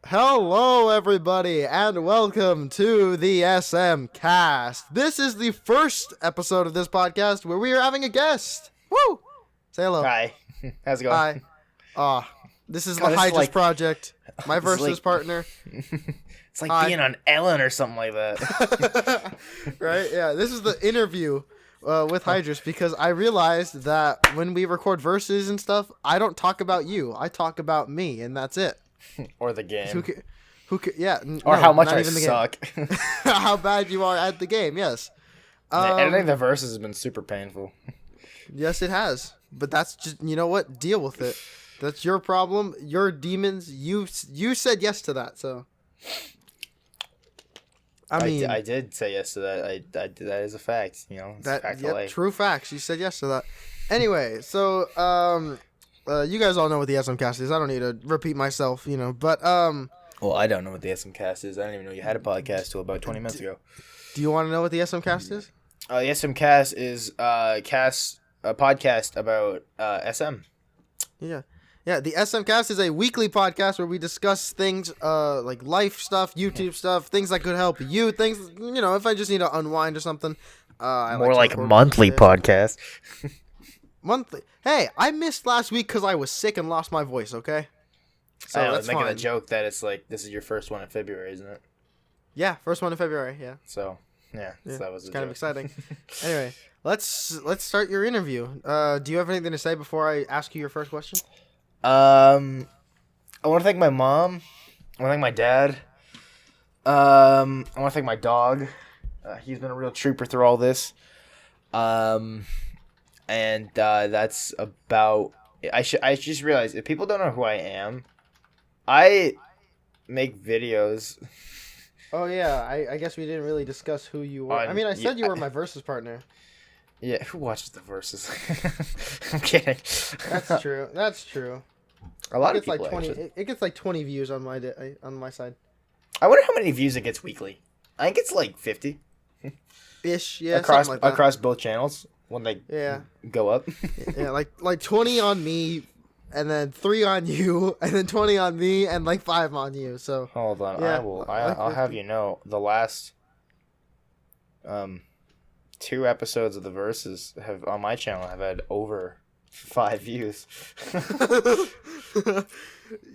Hello, everybody, and welcome to the SMCast. This is the first episode of this podcast where we are having a guest. Woo! Say hello. Hi. How's it going? Hi. This is God, the this is Hydrus project. My versus partner. It's like being on Ellen or something like that. Right? Yeah, this is the interview with Hydrus because I realized that when we record verses and stuff, I don't talk about you. I talk about me, and that's it. Or the game. Yeah. Or how much I suck. How bad you are at the game, yes. Editing the verses has been super painful. Yes, it has. But that's just, you know what? Deal with it. That's your problem. Your demons. You said yes to that, so. I did say yes to that. That is a fact. You know, it's a fact of life. True facts. You said yes to that. Anyway, so you guys all know what the SMCast is. I don't need to repeat myself, you know. But Well, I don't know what the SMCast is. I didn't even know you had a podcast till about 20 minutes ago. Do you want to know what the SMCast is? The SMCast is a podcast about SM. Yeah. Yeah, the SMCast is a weekly podcast where we discuss things like life stuff, YouTube stuff, things that could help you, things, you know, if I just need to unwind or something. More like monthly podcast. Monthly. Hey, I missed last week because I was sick and lost my voice, okay? So I was making a joke that it's like, this is your first one in February, isn't it? Yeah, first one in February, yeah. So, yeah. So that was kind of exciting. Anyway, let's start your interview. Do you have anything to say before I ask you your first question? I want to thank my mom. I want to thank my dad. I want to thank my dog. He's been a real trooper through all this. And that's about. I just realized if people don't know who I am, I make videos. Oh yeah, I guess we didn't really discuss who you were. I mean, I said you were my versus partner. Yeah, who watches the verses? I'm kidding. That's true. That's true. A lot of people. Like 20. It gets like 20 views on my side. I wonder how many views it gets weekly. I think it's like 50. Ish, yeah. Across both channels when they go up. Yeah, like 20 on me, and then 3 on you, and then 20 on me, and like 5 on you. So hold on, yeah, I'll have you know the last 2 episodes of the verses on my channel have had over 5 views.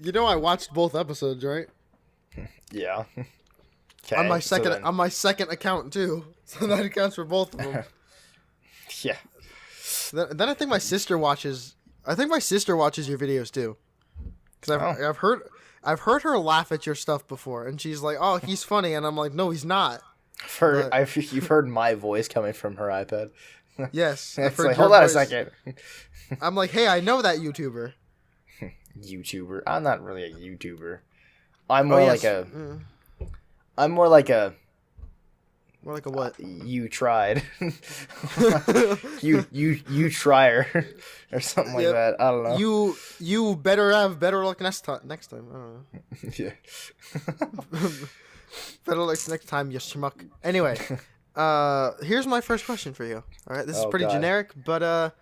You know, I watched both episodes, right? Yeah. Okay, on my second account too, so that accounts for both of them. Yeah. Then I think my sister watches. I think my sister watches your videos too, because I've heard her laugh at your stuff before, and she's like, "Oh, he's funny," and I'm like, "No, he's not." You've heard my voice coming from her iPad. Yes. It's like, hold on a second. I'm like, hey, I know that YouTuber. YouTuber? I'm not really a YouTuber. I'm more like a. I'm more like a. More like a what? You tried. you trier or something like that. I don't know. You better have better luck next time. I don't know. Yeah. Better luck next time, you schmuck. Anyway, here's my first question for you. All right, this is pretty generic, but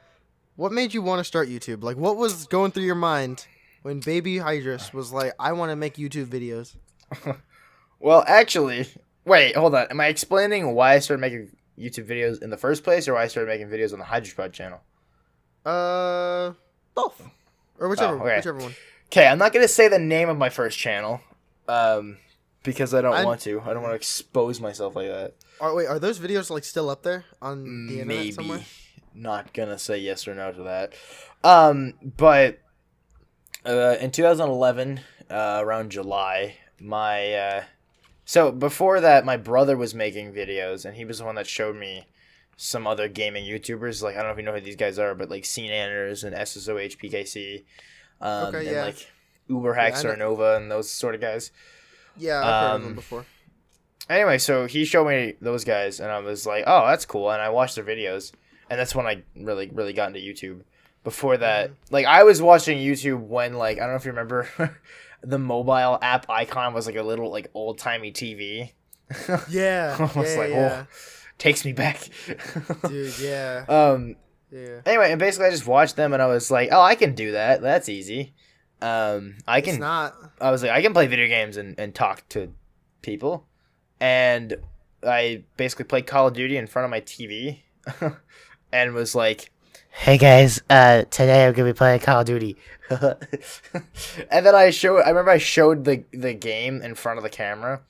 what made you want to start YouTube? Like, what was going through your mind when baby Hydrus was like, I want to make YouTube videos? Well, actually, wait, hold on. Am I explaining why I started making YouTube videos in the first place, or why I started making videos on the Hydrus channel? Both, or whichever one. Okay, I'm not gonna say the name of my first channel, because I don't want to. I don't want to expose myself like that. Are those videos like still up there on the internet somewhere? Not gonna say yes or no to that. But in 2011, around July, so before that, my brother was making videos, and he was the one that showed me some other gaming YouTubers. Like, I don't know if you know who these guys are, but like CNanners and SSOHPKC, and like Uber Haxer Nova and those sort of guys. Yeah, I've heard of them before. Anyway, so he showed me those guys, and I was like, oh, that's cool. And I watched their videos, and that's when I really, really got into YouTube. Before that, like, I was watching YouTube when, like, I don't know if you remember, the mobile app icon was like a little, like, old-timey TV. Yeah. I was oh, takes me back. Dude, yeah. Yeah. Anyway, and basically I just watched them, and I was like, oh, I can do that. That's easy. I It's can. not. I was like, I can play video games and talk to people, and I basically played Call of Duty in front of my TV, and was like, "Hey guys, today I'm gonna be playing Call of Duty." And then I remember I showed the game in front of the camera,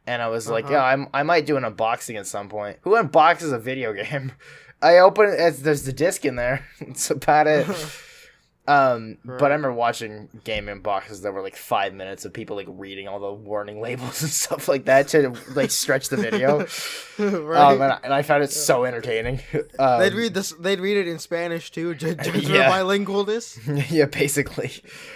and I was like, "Yeah, I might do an unboxing at some point." Who unboxes a video game? I open it. There's the disc in there. That's about it. Right. But I remember watching game unboxes that were like 5 minutes of people like reading all the warning labels and stuff like that to like stretch the video. Right. And I found it so entertaining. They'd read this. They'd read it in Spanish too, just for Yeah. bilingualness. Yeah, basically.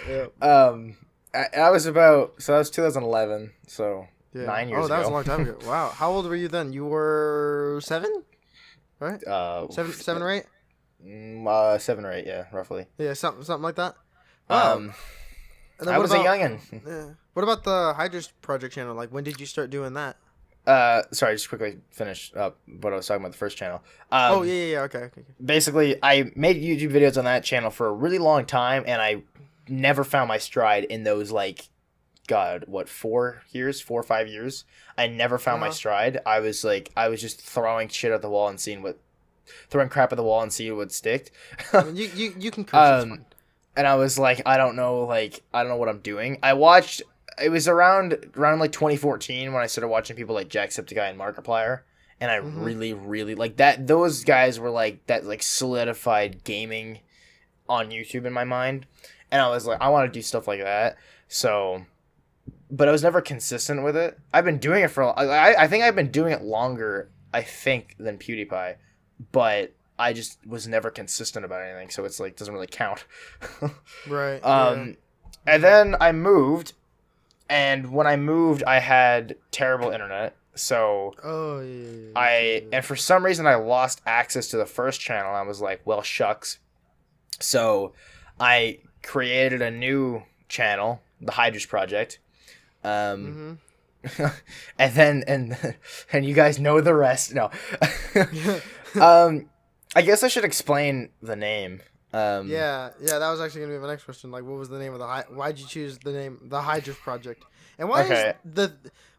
Yeah. I was that was 2011, so Yeah. 9 years ago. Oh, that was a long time ago. Wow. How old were you then? You were 7, right? Seven or 8. 7 or 8, yeah, roughly. Yeah, something like that. Wow. And then I was a youngin. Yeah. What about the Hydrus project channel? Like, when did you start doing that? Sorry, just quickly finish up what I was talking about the first channel. Yeah. Okay. Basically, I made YouTube videos on that channel for a really long time, and I never found my stride in those, like, God, what, 4 or 5 years? I never found my stride. I was just throwing shit at the wall and throwing crap at the wall and seeing what sticked. I mean, you can curse. It's fine. And I was like, I don't know what I'm doing. It was around like 2014 when I started watching people like Jacksepticeye and Markiplier, and I really, really like that. Those guys were like that, like solidified gaming on YouTube in my mind, and I was like, I want to do stuff like that. So, but I was never consistent with it. I've been doing it I think I've been doing it longer, than PewDiePie, but I just was never consistent about anything, so it's like doesn't really count. Right. And then I moved, and when I moved, I had terrible internet. So and for some reason I lost access to the first channel. I was like, well, shucks. So I created a new channel, the Hydrus Project. And then and you guys know the rest. No. I guess I should explain the name. Yeah, that was actually gonna be my next question. Like, what was the name of why'd you choose the name, the Hydrus Project? And why is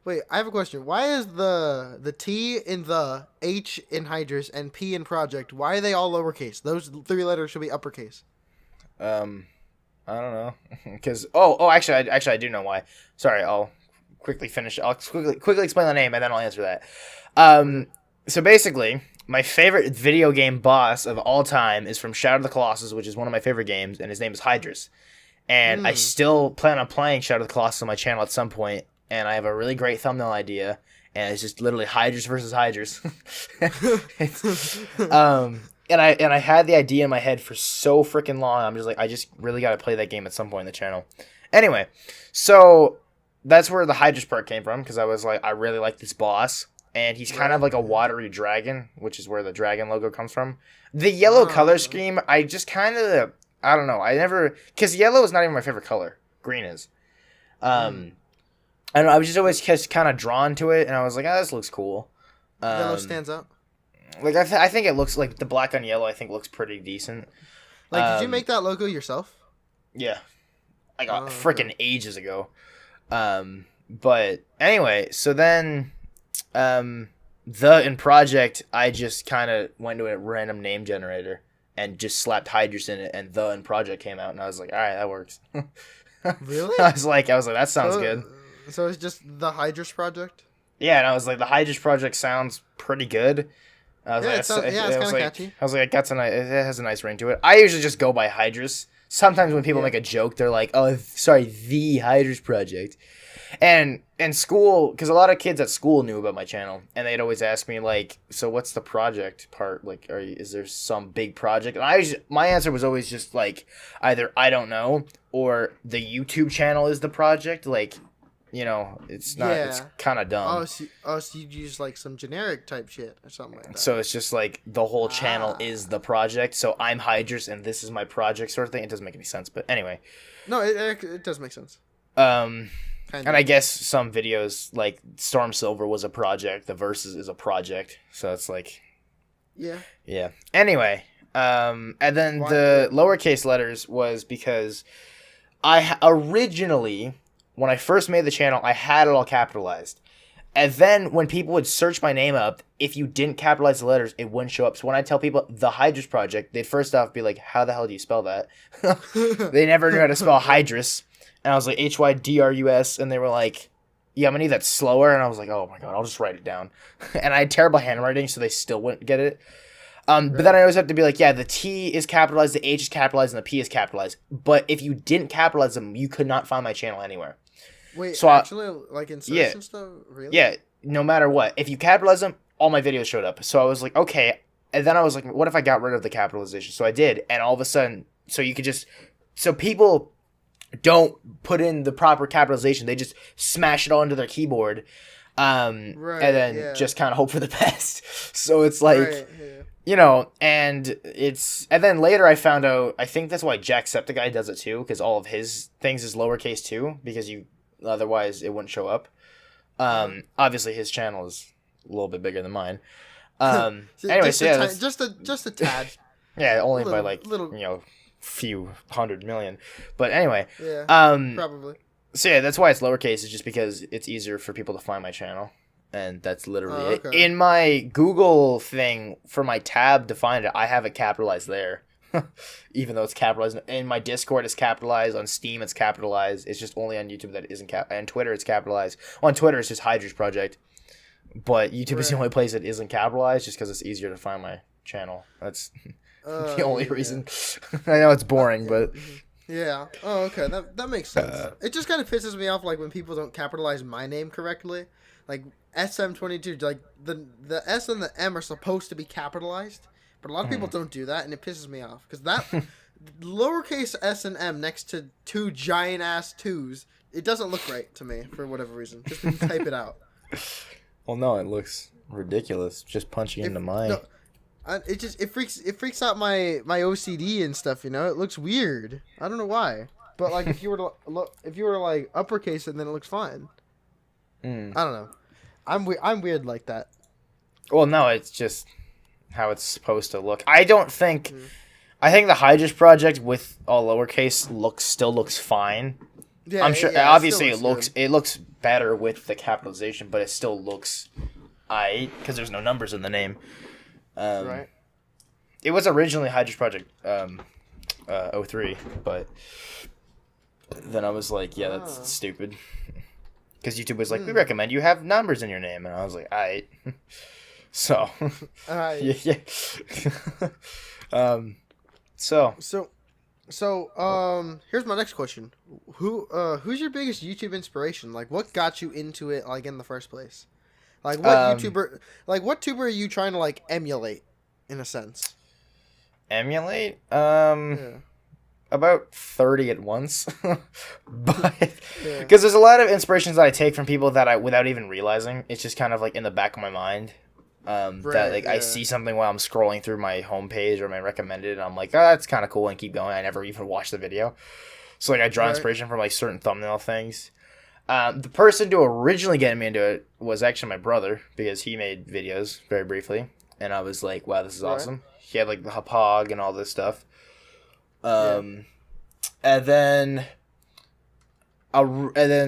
wait, I have a question. Why is the T in the H in Hydrus and P in Project, why are they all lowercase? Those 3 letters should be uppercase. I don't know. Because, actually, I do know why. Sorry, I'll quickly finish. I'll quickly explain the name, and then I'll answer that. So basically, my favorite video game boss of all time is from Shadow of the Colossus, which is one of my favorite games, and his name is Hydrus. And I still plan on playing Shadow of the Colossus on my channel at some point, and I have a really great thumbnail idea, and it's just literally Hydrus versus Hydrus. And I had the idea in my head for so freaking long. I'm just like, I just really got to play that game at some point in the channel. Anyway, so that's where the Hydrus part came from, because I was like, I really like this boss. And he's kind of like a watery dragon, which is where the dragon logo comes from. The yellow color scheme, I just kind of, I don't know. Because yellow is not even my favorite color. Green is. I don't know, I was just always kind of drawn to it, and I was like, this looks cool. Yellow stands out. Like, I think it looks like the black on yellow, I think looks pretty decent. Like, did you make that logo yourself? Yeah. I got freaking ages ago. But anyway, so then... in Project, I just kind of went to a random name generator and just slapped Hydrus in it, and in Project came out, and I was like, all right, that works. Really? I was like, that sounds good. So it's just the Hydrus Project? Yeah, and I was like, the Hydrus Project sounds pretty good. It's kind of catchy. I was like, it has a nice ring to it. I usually just go by Hydrus. Sometimes when people make a joke, they're like, oh, sorry, the Hydrus Project. And in school, because a lot of kids at school knew about my channel, and they'd always ask me, like, so what's the project part? Like, is there some big project? And my answer was always just, like, either I don't know, or the YouTube channel is the project. Like, you know, it's not, it's kind of dumb. So you'd use, like, some generic type shit or something like that. So it's just, like, the whole channel is the project, so I'm Hydrus, and this is my project sort of thing. It doesn't make any sense, but anyway. No, it does make sense. And I guess some videos, like Storm Silver was a project, the Versus is a project, so it's like... Yeah. Anyway, and then the lowercase letters was because Originally, when I first made the channel, I had it all capitalized. And then when people would search my name up, if you didn't capitalize the letters, it wouldn't show up. So when I tell people the Hydrus Project, they'd first off be like, how the hell do you spell that? They never knew how to spell Hydrus. And I was like, Hydrus. And they were like, yeah, I'm going to need that slower. And I was like, oh my God, I'll just write it down. And I had terrible handwriting, so they still wouldn't get it. But then I always have to be like, yeah, the T is capitalized, the H is capitalized, and the P is capitalized. But if you didn't capitalize them, you could not find my channel anywhere. Wait, so actually, like in search and stuff? Really? Yeah, no matter what. If you capitalize them, all my videos showed up. So I was like, okay. And then I was like, what if I got rid of the capitalization? So I did. And all of a sudden, so you could just... So people don't put in the proper capitalization. They just smash it all into their keyboard. And then just kind of hope for the best. So it's like... You know, and then later I found out, I think that's why Jacksepticeye does it too, because all of his things is lowercase too, because otherwise it wouldn't show up. Obviously his channel is a little bit bigger than mine. Anyway, so yeah, just a tad. Yeah, only by few 100 million. But anyway, probably. So yeah, that's why it's lowercase, is just because it's easier for people to find my channel. And that's literally it. In my Google thing, for my tab to find it, I have it capitalized there. Even though it's capitalized. In my Discord, it's capitalized. On Steam, it's capitalized. It's just only on YouTube that it isn't capitalized. And Twitter, it's capitalized. On Twitter, it's just Hydrus Project. But YouTube is the only place that isn't capitalized, just because it's easier to find my channel. That's the only reason. I know it's boring, but... Yeah. Oh, okay. That makes sense. It just kind of pisses me off, like, when people don't capitalize my name correctly. Like, SM22, like, the S and the M are supposed to be capitalized, but a lot of people don't do that, and it pisses me off. Because that lowercase S and M next to two giant-ass 2s, it doesn't look right to me, for whatever reason. Just when you type it out. Well, no, it looks ridiculous, just punching into mine. No, it freaks out my OCD and stuff, you know? It looks weird. I don't know why. But, like, if you were to like, uppercase it, then it looks fine. I don't know. I'm weird like that. Well, no, it's just how it's supposed to look. I don't think... I think the Hydrus Project with all lowercase still looks fine. Yeah, I'm sure. Yeah, obviously, it looks better with the capitalization, but it still looks aight because there's no numbers in the name. Right. It was originally Hydrus Project 03, but then I was like, yeah, that's stupid. Because YouTube was like, we recommend you have numbers in your name. And I was like, aight. So. Yeah. Here's my next question. Who's your biggest YouTube inspiration? Like, what got you into it, like, in the first place? Like, what tuber are you trying to, like, emulate, in a sense? Emulate? About 30 at once. But because there's a lot of inspirations that I take from people that without even realizing, it's just kind of like in the back of my mind. I see something while I'm scrolling through my homepage or my recommended, and I'm like, oh, that's kind of cool, and keep going. I never even watch the video. So like I draw inspiration from like certain thumbnail things. The person to originally get me into it was actually my brother, because he made videos very briefly, and I was like, wow, this is awesome. He had like the hopog and all this stuff. And then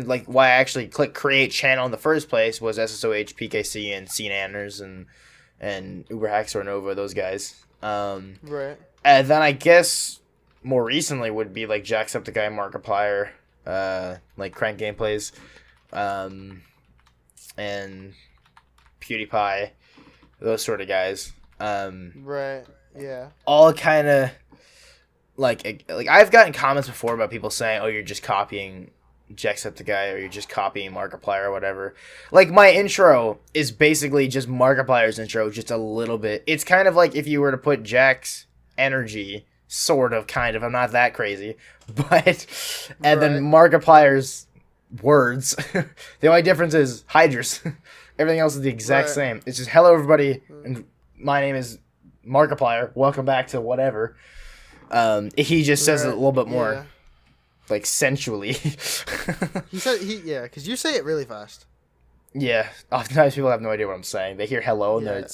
like why I actually clicked create channel in the first place was SSOH, PKC, and Scene Anners and Uber Hacksaw Nova, those guys. Right. And then I guess more recently would be like Jacksepticeye, Markiplier, like Crank Gameplays, and PewDiePie, those sort of guys. Right. Yeah. All kind of like I've gotten comments before about people saying, "Oh, you're just copying Jacksepticeye, or you're just copying Markiplier, or whatever." Like my intro is basically just Markiplier's intro, just a little bit. It's kind of like if you were to put Jack's energy, sort of, kind of. I'm not that crazy, but and then Markiplier's words. The only difference is Hydrus. Everything else is the exact same. It's just hello everybody, and my name is Markiplier. Welcome back to whatever. He just says it a little bit more, like, sensually. Because you say it really fast. Yeah, oftentimes people have no idea what I'm saying. They hear hello, and then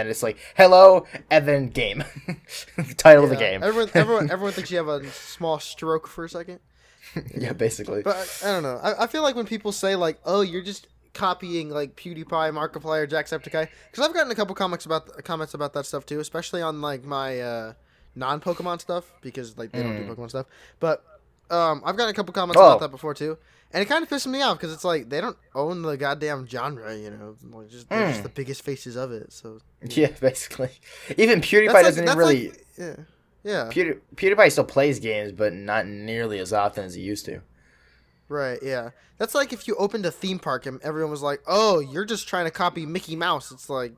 it's like hello, and then game, the title of the game. Everyone thinks you have a small stroke for a second. Yeah, basically. But I don't know. I feel like when people say like, "Oh, you're just copying like PewDiePie, Markiplier, Jacksepticeye," because I've gotten a couple comments about that stuff too, especially on like my non-Pokemon stuff because like they don't do Pokemon stuff. But I've gotten a couple comments about that before too, and it kind of pisses me off because it's like they don't own the goddamn genre, you know. Like, they're just the biggest faces of it. So yeah, basically. Even PewDiePie doesn't even really. Like, yeah. Yeah. PewDiePie still plays games, but not nearly as often as he used to. Right, yeah. That's like if you opened a theme park and everyone was like, "Oh, you're just trying to copy Mickey Mouse." It's like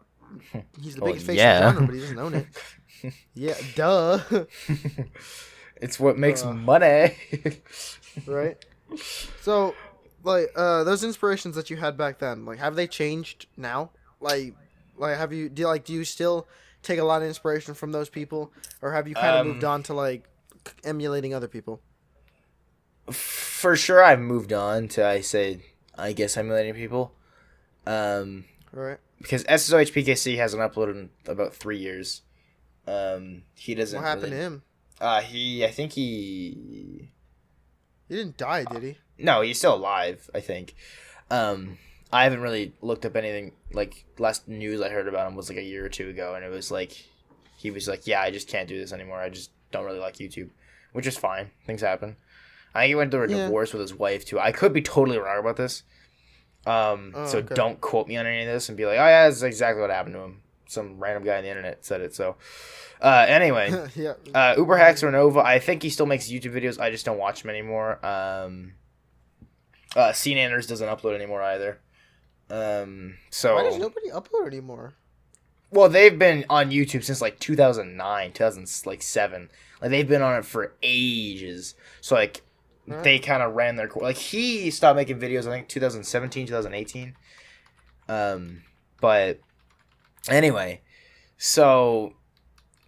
he's the biggest face in the genre, but he doesn't own it. Yeah, duh. It's what makes money. Right? So, like those inspirations that you had back then, like have they changed now? Like have you do you still take a lot of inspiration from those people, or have you kind of moved on to like emulating other people? For sure, I've moved on to I guess emulating people. Right. Because SSOHPKC hasn't uploaded in about 3 years. He doesn't. What happened to him? I think he didn't die, did he? No, he's still alive, I think. I haven't really looked up anything. Like, last news I heard about him was like a year or two ago, and it was like, he was like, yeah, I just can't do this anymore. I just don't really like YouTube, which is fine. Things happen. I think he went through a divorce with his wife, too. I could be totally wrong about this. So don't quote me on any of this and be like, oh, yeah, that's exactly what happened to him. Some random guy on the internet said it, so... anyway, Uberhacks or Nova, I think he still makes YouTube videos. I just don't watch him anymore. CNanners doesn't upload anymore either. So why does nobody upload anymore? Well, they've been on YouTube since like 2009, 2007. Like they've been on it for ages. So like they kind of ran their like he stopped making videos I think 2017, 2018. But anyway, so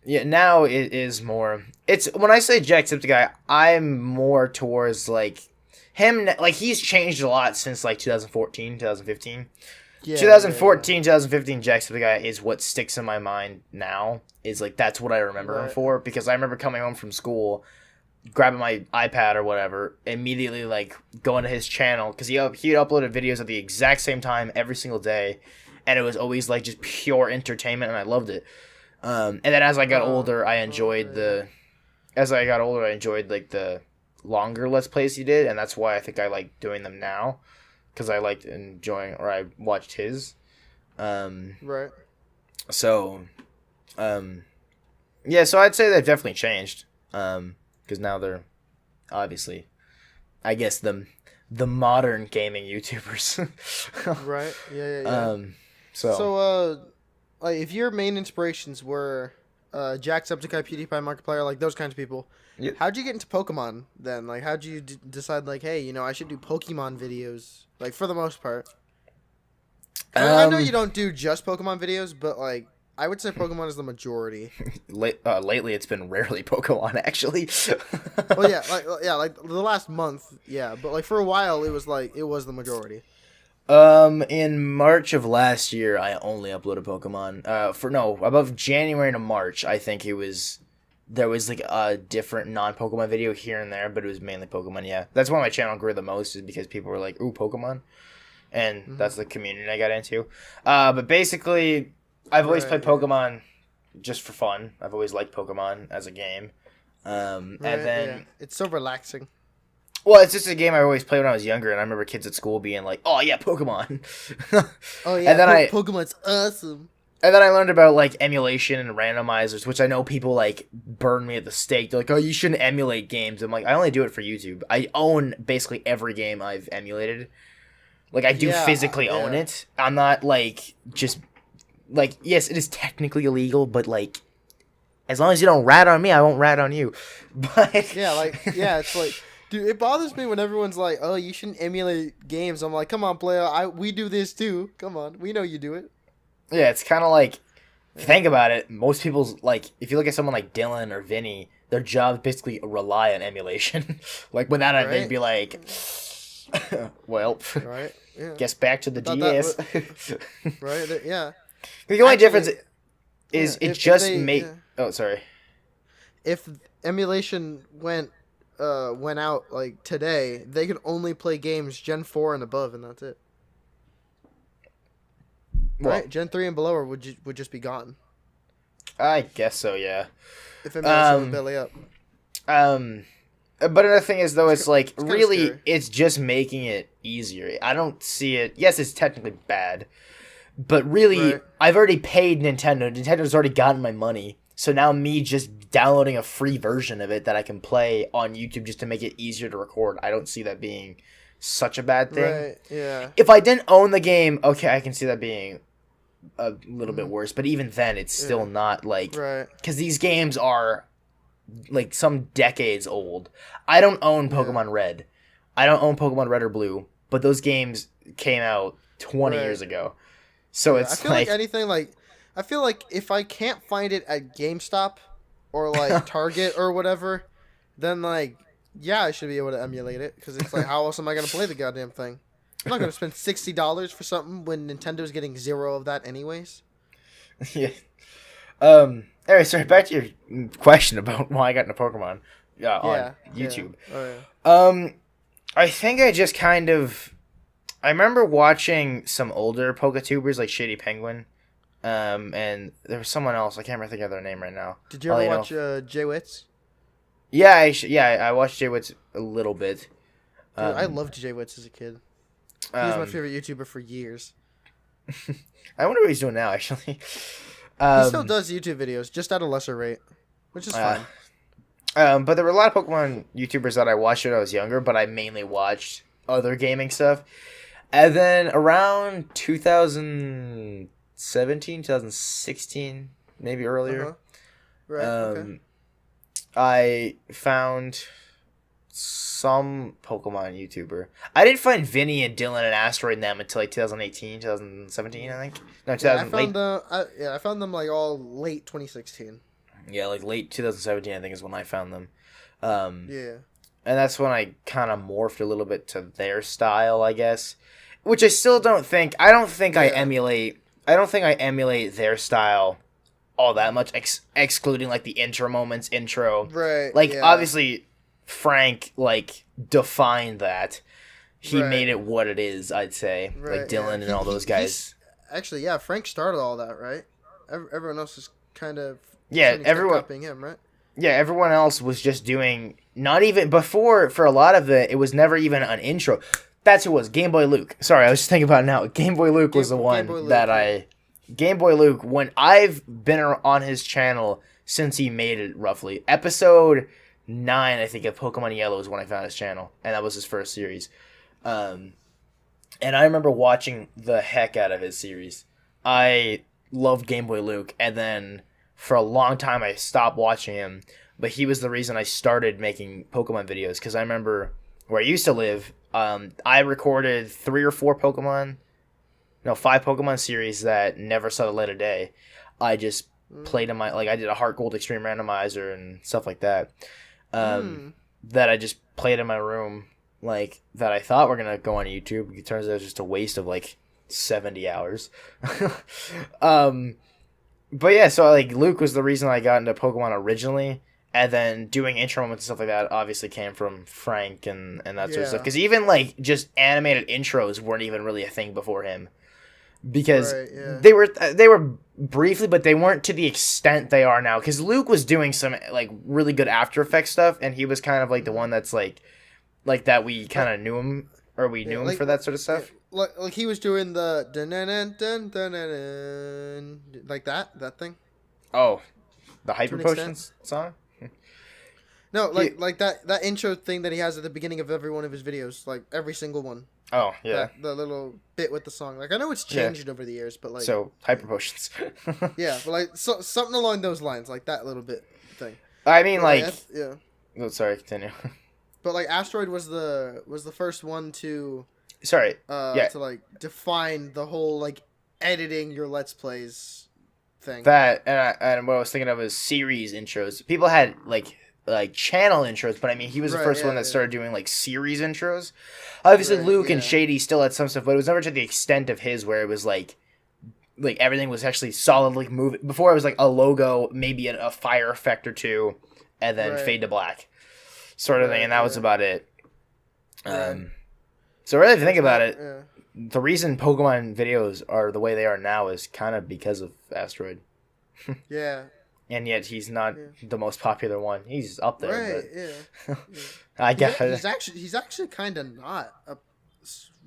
yeah, now it is more. It's when I say Jacksepticeye, I'm more towards like him. Like he's changed a lot since like 2014, 2015. Yeah, 2014, 2015 Jacksepticeye is what sticks in my mind now. Is like that's what I remember him for, because I remember coming home from school, grabbing my iPad or whatever, immediately like going to his channel because he'd uploaded videos at the exact same time every single day, and it was always like just pure entertainment, and I loved it. And then as I got older, I enjoyed like the longer Let's Plays he did, and that's why I think I like doing them now, because I liked enjoying, or I watched his. Right. So, yeah, so I'd say they've definitely changed, because now they're obviously, I guess, the modern gaming YouTubers. Right. Yeah. So, like, if your main inspirations were Jacksepticeye, PewDiePie, Markiplier, like those kinds of people, how'd you get into Pokemon then? Like, how'd you decide, like, hey, you know, I should do Pokemon videos? Like, for the most part. I know you don't do just Pokemon videos, but, like, I would say Pokemon is the majority. Lately, it's been rarely Pokemon, actually. Well, like the last month, yeah. But, like, for a while, it was the majority. In March of last year, I only uploaded Pokemon. Above January to March, I think there was like a different non-Pokemon video here and there, but it was mainly Pokemon, yeah. That's why my channel grew the most, is because people were like, ooh, Pokemon. And that's the community I got into. But basically, I've always played Pokemon just for fun. I've always liked Pokemon as a game. And then... It's so relaxing. Well, it's just a game I always played when I was younger, and I remember kids at school being like, "Oh yeah, Pokemon." Oh yeah, and then Pokemon's awesome. And then I learned about like emulation and randomizers, which I know people like burn me at the stake. They're like, "Oh, you shouldn't emulate games." I'm like, I only do it for YouTube. I own basically every game I've emulated. Like I do physically own it. I'm not like just like, yes, it is technically illegal, but like as long as you don't rat on me, I won't rat on you. But it's like. Dude, it bothers me when everyone's like, "Oh, you shouldn't emulate games." I'm like, "Come on, player. We do this too. Come on, we know you do it." Yeah, it's kind of like, think about it. Most people's like, if you look at someone like Dylan or Vinny, their jobs basically rely on emulation. Like without it, they'd be like, "Well, guess back to the DS." Right? Yeah. The only difference is it just made. Oh, sorry. If emulation went went out like today, they could only play games Gen 4 and above, and that's it. Well, right? Gen 3 and below would just be gone. I guess so, yeah. If Emulation would belly up. But another thing is, though, it's like, really, scary. it's just making it easier. I don't see it. Yes, it's technically bad. But really, Right. I've already paid Nintendo. Nintendo's already gotten my money. So now me just downloading a free version of it that I can play on YouTube just to make it easier to record, I don't see that being such a bad thing. Right, yeah. If I didn't own the game, okay, I can see that being a little bit worse. But even then, it's still not like... Right. Because these games are like some decades old. I don't own Pokemon Red. I don't own Pokemon Red or Blue. But those games came out 20 years ago. So it's I feel like anything like... I feel like if I can't find it at GameStop or like Target or whatever, then like, yeah, I should be able to emulate it. Because it's like, how else am I going to play the goddamn thing? I'm not going to spend $60 for something when Nintendo's getting zero of that anyways. Yeah. Anyway, sorry, back to your question about why I got into Pokemon on YouTube. Yeah. Oh, yeah. I think I just kind of... I remember watching some older Poketubers like Shady Penguin. And there was someone else. I can't remember think of their name right now. Did you ever watch Jay Witz? Yeah, I watched Jay Witz a little bit. Dude, I loved Jay Witz as a kid. He was my favorite YouTuber for years. I wonder what he's doing now, actually. He still does YouTube videos, just at a lesser rate, which is fine. But there were a lot of Pokemon YouTubers that I watched when I was younger, but I mainly watched other gaming stuff. And then around 2017, 2016, maybe earlier, Right. Okay. I found some Pokemon YouTuber. I didn't find Vinny and Dylan and Asteroid and them until like 2018, 2017, I think. No, 2000. I found them like all late 2016. Yeah, like late 2017, I think is when I found them. Yeah. And that's when I kind of morphed a little bit to their style, I guess. Which I still don't think. I don't think I emulate their style all that much, excluding like the intro moments, Right. Like obviously, Frank like defined that. He made it what it is. I'd say like Dylan and all those guys. Actually, Frank started all that, right? Everyone else is kind of everyone copying him, right? Yeah, everyone else was just doing not even before for a lot of it was never even an intro. That's who it was, Game Boy Luke. Sorry, I was just thinking about it now. Game Boy Luke was the one Game Boy Luke, when I've been on his channel since he made it roughly. Episode 9, I think, of Pokemon Yellow is when I found his channel. And that was his first series. And I remember watching the heck out of his series. I loved Game Boy Luke. And then for a long time, I stopped watching him. But he was the reason I started making Pokemon videos. Because I remember where I used to live, I recorded 5 Pokemon series that never saw the light of day. I just played in my, like, I did a Heart Gold Extreme Randomizer and stuff like that. That I just played in my room, like, that I thought were going to go on YouTube. It turns out it was just a waste of, like, 70 hours. But yeah, so, like, Luke was the reason I got into Pokemon originally. And then doing intro moments and stuff like that obviously came from Frank and that sort of stuff. Because even, like, just animated intros weren't even really a thing before him. Because they were briefly, but they weren't to the extent they are now. Because Luke was doing some, like, really good After Effects stuff. And he was kind of, like, the one that's, like that we kind of knew him. Or we knew him for that sort of stuff. Like he was doing the dun-dun-dun-dun-dun-dun, like that thing. Oh, the Hyper Potions song? No, like that intro thing that he has at the beginning of every one of his videos, like every single one. Oh, yeah. The little bit with the song. Like, I know it's changed over the years, but like... So, Hyper Potions. Yeah, but like, something along those lines, like that little bit thing. I mean, but like... yeah. Oh, sorry, continue. But like, Asteroid was the first one to... Sorry, to like, define the whole, like, editing your Let's Plays thing. That, and what I was thinking of is series intros. People had, like channel intros, but I mean, he was the first one that started doing, like, series intros. Obviously, Luke and Shady still had some stuff, but it was never to the extent of his where it was, like everything was actually solidly moving. Before, it was, like, a logo, maybe a fire effect or two, and then fade to black. sort of thing, and that was about it. So really, if you think about it, the reason Pokemon videos are the way they are now is kind of because of Asteroid. Yeah. And yet he's not the most popular one. He's up there. Right. But Yeah. I guess he's actually kind of not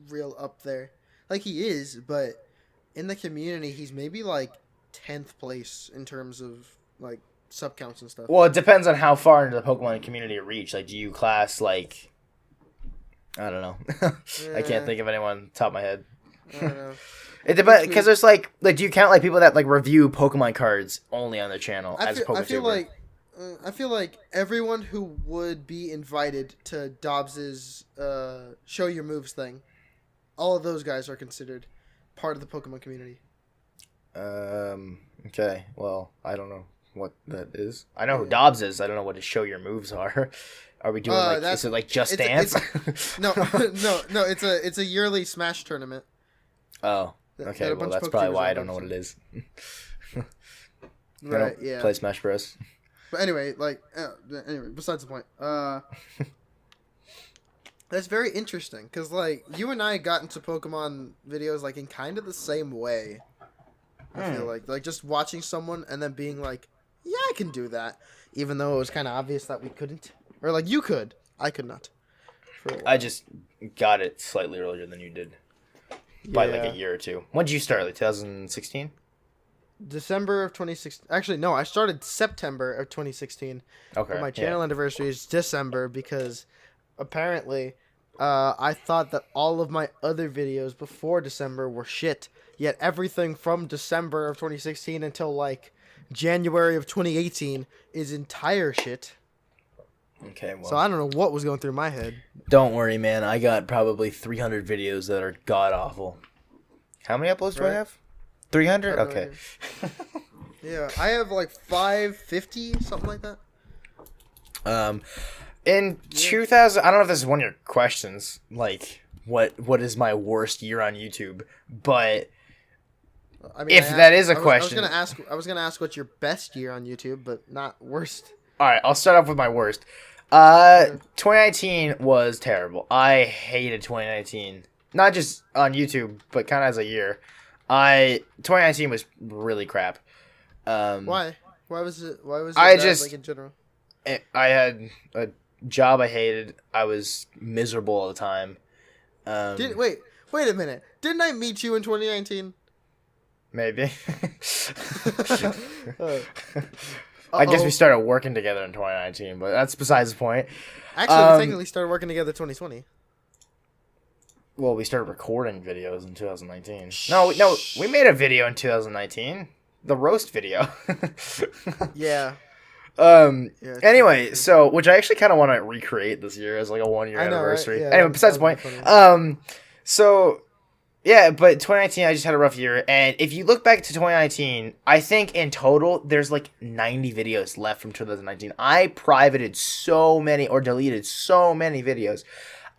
real up there. Like he is, but in the community, he's maybe like 10th place in terms of like sub counts and stuff. Well, it depends on how far into the Pokemon community you reach. Like, do you class like? I don't know. I can't think of anyone on the top of my head. I don't know. It depends, because there's like do you count like people that like review Pokemon cards only on their channel as a Poketuber? I feel like everyone who would be invited to Dobbs's show your moves thing, all of those guys are considered part of the Pokemon community. Okay. Well, I don't know what that is. I know who Dobbs is. I don't know what his show your moves are. Are we doing is it like Just Dance? No. It's a yearly Smash tournament. Oh, okay. Well, that's probably why I don't know what it is. Right. Yeah. Play Smash Bros. But anyway, besides the point. That's very interesting because like you and I got into Pokemon videos like in kind of the same way. I feel like just watching someone and then being like, yeah, I can do that, even though it was kind of obvious that we couldn't, or like you could, I could not. I just got it slightly earlier than you did, by like a year or two. When did you start? Like 2016? December of 2016. Actually, no, I started September of 2016. Okay. But my channel anniversary is December because apparently I thought that all of my other videos before December were shit. Yet everything from December of 2016 until like January of 2018 is entire shit. Okay, well. So I don't know what was going through my head. Don't worry, man. I got probably 300 videos that are god awful. How many uploads do I have? 300? Okay. Yeah, I have like 550, something like that. In 2000, I don't know if this is one of your questions, like what is my worst year on YouTube, but I mean, if that is a question, I was gonna ask what's your best year on YouTube, but not worst. All right, I'll start off with my worst. 2019 was terrible. I hated 2019, not just on YouTube, but kind of as a year. 2019 was really crap. Why? Why was it? Why was it I bad, just like in general? I had a job I hated. I was miserable all the time. Wait a minute. Didn't I meet you in 2019? Maybe. I guess we started working together in 2019, but that's besides the point. Actually, we technically started working together 2020. Well, we started recording videos in 2019. No, we made a video in 2019. The roast video. Yeah. Anyway, so which I actually kind of want to recreate this year as like a 1 year anniversary. Right? Yeah, anyway, besides the point. So yeah, but 2019 I just had a rough year, and if you look back to 2019, I think in total there's like 90 videos left from 2019. I privated so many or deleted so many videos.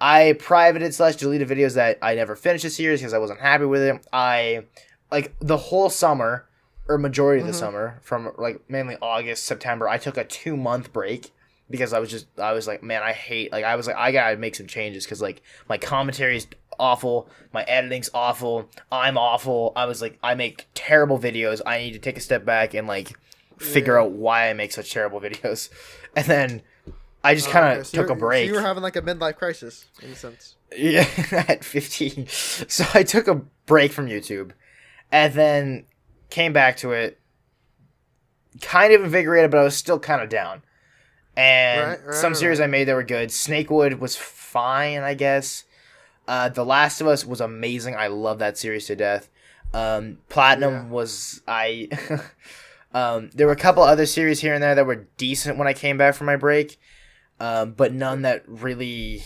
I privated / deleted videos that I never finished this year because I wasn't happy with it. I like the whole summer or majority of the summer from like mainly August, September, I took a 2-month break because I was like, man, I gotta make some changes because like my commentary is awful, my editing's awful, I'm awful. I was like, I make terrible videos. I need to take a step back and like figure out why I make such terrible videos. And then I just kind of took a break. So you were having like a midlife crisis in a sense. Yeah, at 15. So I took a break from YouTube and then came back to it kind of invigorated, but I was still kind of down. And some series I made that were good. Snakewood was fine, I guess. The Last of Us was amazing. I love that series to death. Platinum was there were a couple other series here and there that were decent when I came back from my break, but none that really.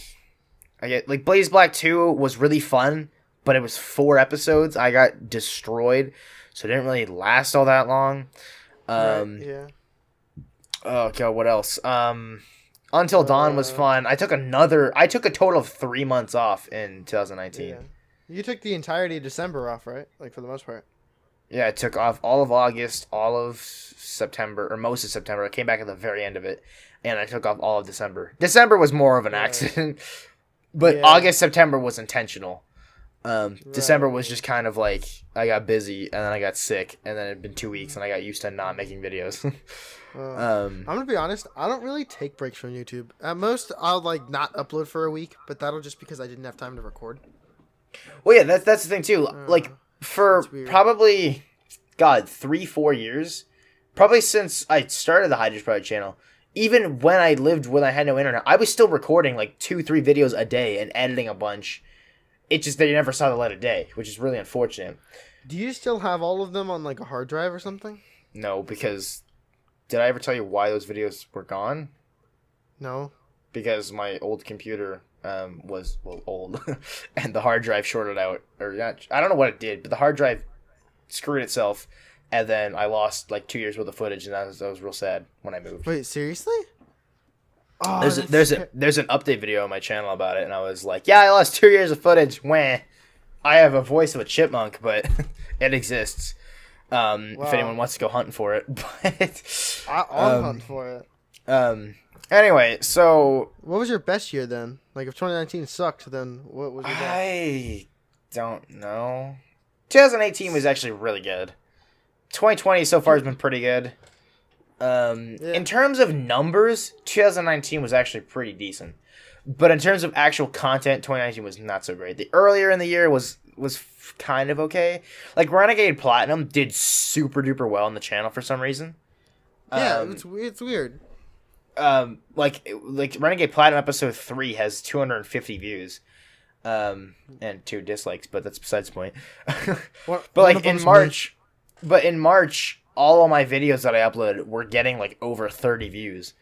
Like Blaze Black 2 was really fun, but it was 4 episodes. I got destroyed, so it didn't really last all that long. Oh god, what else? Until Dawn was fun. I took a total of 3 months off in 2019. Yeah. You took the entirety of December off, right? Like for the most part. Yeah, I took off all of August, all of September, or most of September. I came back at the very end of it. and I took off all of December. December was more of an accident, but August, September was intentional. December was just kind of like I got busy and then I got sick and then it'd been 2 weeks and I got used to not making videos. I'm gonna be honest, I don't really take breaks from YouTube. At most I'll like not upload for a week, but that'll just because I didn't have time to record. Well, yeah, that's the thing too. Like for probably 3-4 years, probably since I started the Hydrus Project channel, even when I had no internet, I was still recording like 2-3 videos a day and editing a bunch. It just they never saw the light of day, which is really unfortunate. Do you still have all of them on like a hard drive or something? No, because did I ever tell you why those videos were gone? No. Because my old computer was old, and the hard drive shorted out, or not, I don't know what it did, but the hard drive screwed itself, and then I lost like 2 years worth of footage, and that was real sad when I moved. Wait, seriously? Oh, there's an update video on my channel about it, and I was like, yeah, I lost 2 years of footage. Wah. I have a voice of a chipmunk, but it exists. If anyone wants to go hunting for it, but I'll hunt for it. Anyway, so what was your best year then? Like if 2019 sucked, then what was your best? I don't know. 2018 was actually really good. 2020 so far has been pretty good. In terms of numbers, 2019 was actually pretty decent. But in terms of actual content, 2019 was not so great. The earlier in the year was kind of okay. Like Renegade Platinum did super duper well on the channel for some reason. Yeah, it's weird. Like Renegade Platinum episode 3 has 250 views. And 2 dislikes, but that's besides the point. But like in March, all of my videos that I uploaded were getting like over 30 views.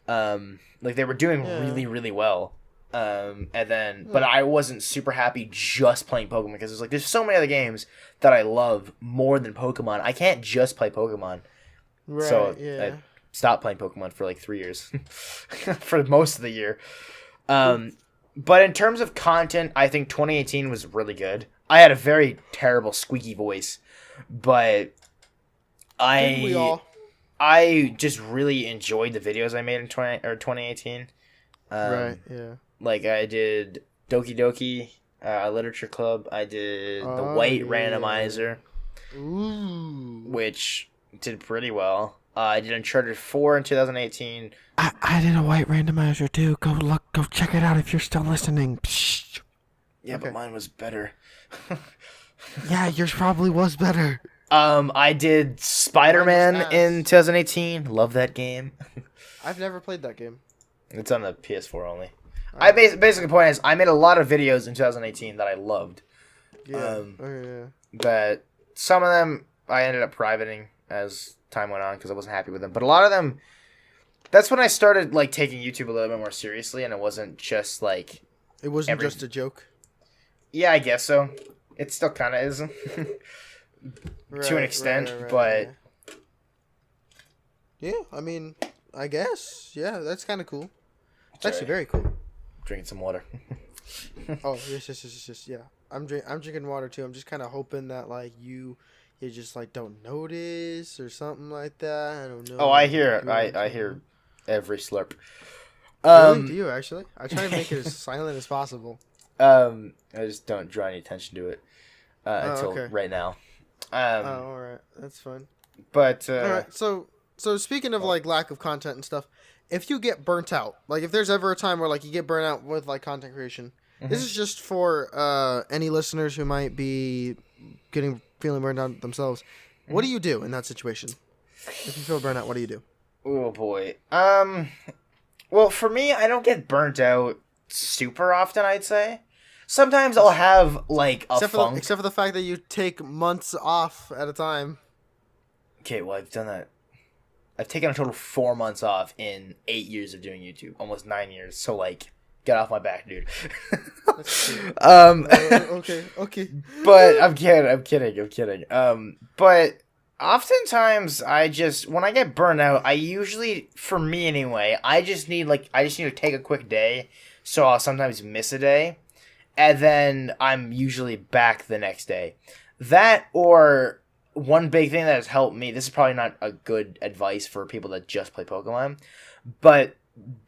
Like they were doing really, really well. And then, but I wasn't super happy just playing Pokemon because it's like there's so many other games that I love more than Pokemon. I can't just play Pokemon. Right, so I stopped playing Pokemon for like 3 years, for most of the year. But in terms of content, I think 2018 was really good. I had a very terrible squeaky voice, but I just really enjoyed the videos I made in 2018. Right, yeah. Like I did Doki Doki, Literature Club. I did the White Randomizer, which did pretty well. I did Uncharted 4 in 2018. I did a White Randomizer too. Go check it out if you're still listening. Psh. Yeah, okay. But mine was better. Yeah, yours probably was better. I did Spider-Man in 2018. Love that game. I've never played that game. It's on the PS4 only. Basically, the point is, I made a lot of videos in 2018 that I loved. Yeah. But some of them I ended up privating as time went on because I wasn't happy with them. But a lot of them, that's when I started like taking YouTube a little bit more seriously, and it wasn't just like it wasn't just a joke. Yeah, I guess so. It still kind of is to an extent, but yeah, I mean, I guess that's kind of cool. It's actually very cool. Drinking some water. Oh yes, yeah. I'm drinking water too. I'm just kind of hoping that like you just like don't notice or something like that. I don't know. Oh, I hear every slurp. Really? Do you actually? I try to make it as silent as possible. I just don't draw any attention to it until right now. All right, that's fine. But all right, so speaking of like lack of content and stuff, if you get burnt out, like if there's ever a time where like you get burnt out with like content creation, this is just for any listeners who might be feeling burned out themselves. What do you do in that situation? If you feel burnt out, what do you do? Oh boy. Well, for me, I don't get burnt out super often, I'd say. Sometimes I'll have like a funk. Except for the fact that you take months off at a time. Okay, well, I've done that. I've taken a total of 4 months off in 8 years of doing YouTube. Almost 9 years. So, like, get off my back, dude. Okay. But I'm kidding. But oftentimes when I get burnt out, I usually, for me anyway, I just need to take a quick day. So I'll sometimes miss a day. And then I'm usually back the next day. That, or one big thing that has helped me, this is probably not a good advice for people that just play Pokemon, but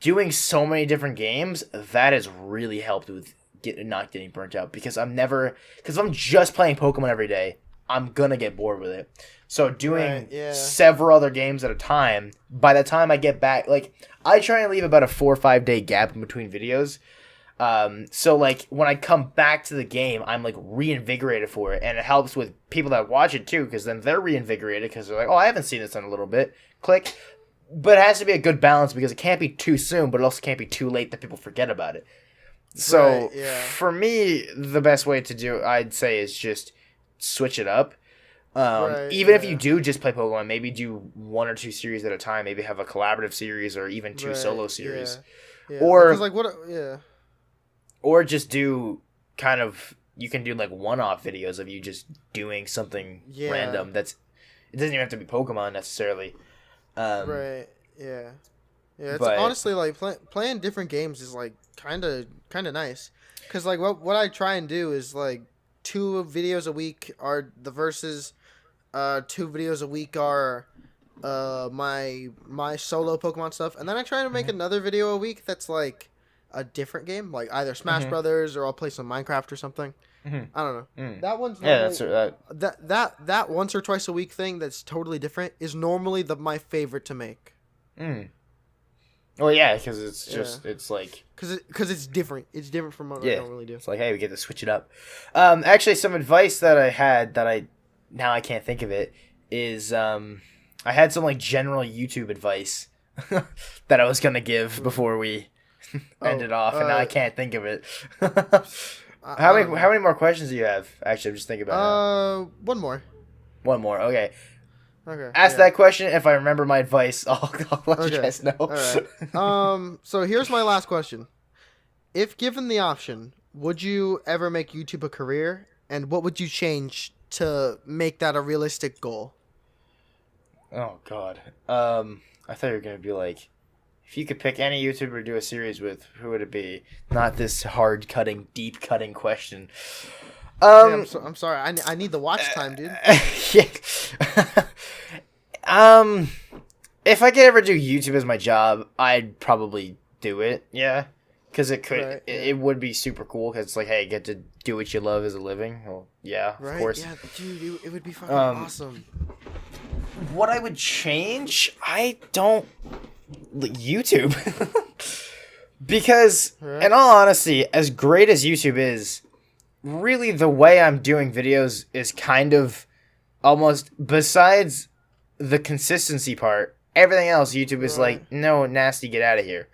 doing so many different games, that has really helped with not getting burnt out, because if I'm just playing Pokemon every day, I'm gonna get bored with it. So doing several other games at a time, by the time I get back, like, I try and leave about a 4 or 5 day gap in between videos. So like when I come back to the game, I'm like reinvigorated for it, and it helps with people that watch it too, because then they're reinvigorated because they're like, oh, I haven't seen this in a little bit. Click. But it has to be a good balance, because it can't be too soon, but it also can't be too late that people forget about it. So for me, the best way to do it, I'd say, is just switch it up. Even if you do just play Pokemon, maybe do 1 or 2 series at a time. Maybe have a collaborative series, or even 2 solo series. Yeah. Or like what? Yeah. Or just do kind of, you can do like one-off videos of you just doing something random. It doesn't even have to be Pokemon necessarily. Yeah. It's honestly like playing different games is like kind of nice, because like what I try and do is like 2 videos a week are the verses, 2 videos a week are my solo Pokemon stuff, and then I try to make another video a week that's like a different game, like either Smash Brothers, or I'll play some Minecraft or something. I don't know. That one's that once or twice a week thing that's totally different is normally my favorite to make. Well, yeah, because it's just it's like because it's different. It's different from what I normally do. It's like, hey, we get to switch it up. Actually, some advice that I had that I can't think of it is I had some like general YouTube advice that I was gonna give before we ended off, and now I can't think of it. How many more questions do you have? Actually, I'm just thinking about it. One more. One more. Okay. Ask that question. If I remember my advice, I'll let you guys know. All right. So here's my last question. If given the option, would you ever make YouTube a career, and what would you change to make that a realistic goal? Oh God. I thought you were gonna be like, if you could pick any YouTuber to do a series with, who would it be? Not this hard-cutting, deep-cutting question. I'm sorry. I need the watch time, dude. If I could ever do YouTube as my job, I'd probably do it. Yeah, because it would be super cool. Because it's like, hey, get to do what you love as a living. Well, yeah, of course. Yeah, dude, it would be fucking awesome. What I would change, I don't. YouTube. Because, in all honesty, as great as YouTube is, really the way I'm doing videos is kind of almost, besides the consistency part, everything else YouTube is like, no, nasty, get out of here.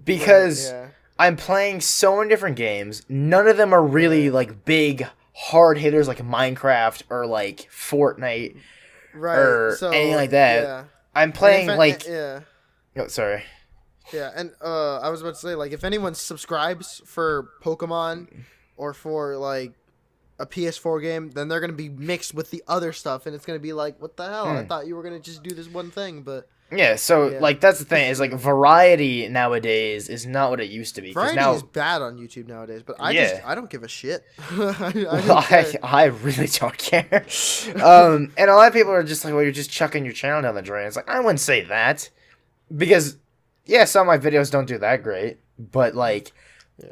Because I'm playing so many different games, none of them are really like big hard hitters like Minecraft or like Fortnite or anything like that. I'm playing Oh, sorry. Yeah, and I was about to say, like, if anyone subscribes for Pokemon or for, like, a PS4 game, then they're going to be mixed with the other stuff, and it's going to be like, what the hell? I thought you were going to just do this one thing, but... Yeah, so, like, that's the thing, is, like, variety nowadays is not what it used to be. Variety is bad on YouTube nowadays, but I don't give a shit. I really don't care. And a lot of people are just like, well, you're just chucking your channel down the drain. It's like, I wouldn't say that. Because, some of my videos don't do that great, but, like,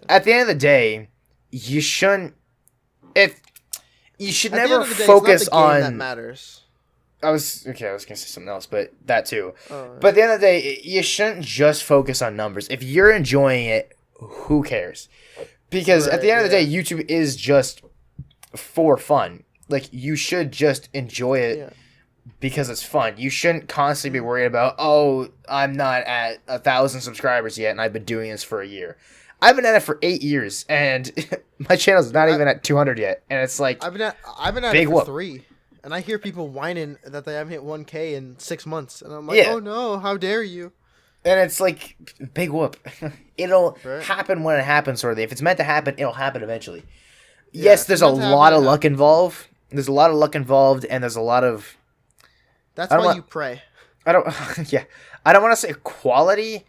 at the end of the day, you shouldn't... You should never focus on... that matters. I was going to say something else, but that too. But at the end of the day, you shouldn't just focus on numbers. If you're enjoying it, who cares? Because at the end of the day, YouTube is just for fun. Like, you should just enjoy it because it's fun. You shouldn't constantly be worried about, oh, I'm not at 1,000 subscribers yet, and I've been doing this for a year. I've been at it for 8 years, and my channel's not even at 200 yet. And it's like, I've been at it for 3. And I hear people whining that they haven't hit 1K in 6 months. And I'm like, oh no, how dare you? And it's like, big whoop. It'll happen when it happens, sort of thing. If it's meant to happen, it'll happen eventually. Yeah, yes, there's a lot of luck involved. There's a lot of luck involved, and there's a lot of... That's why you pray. I don't want to say quality,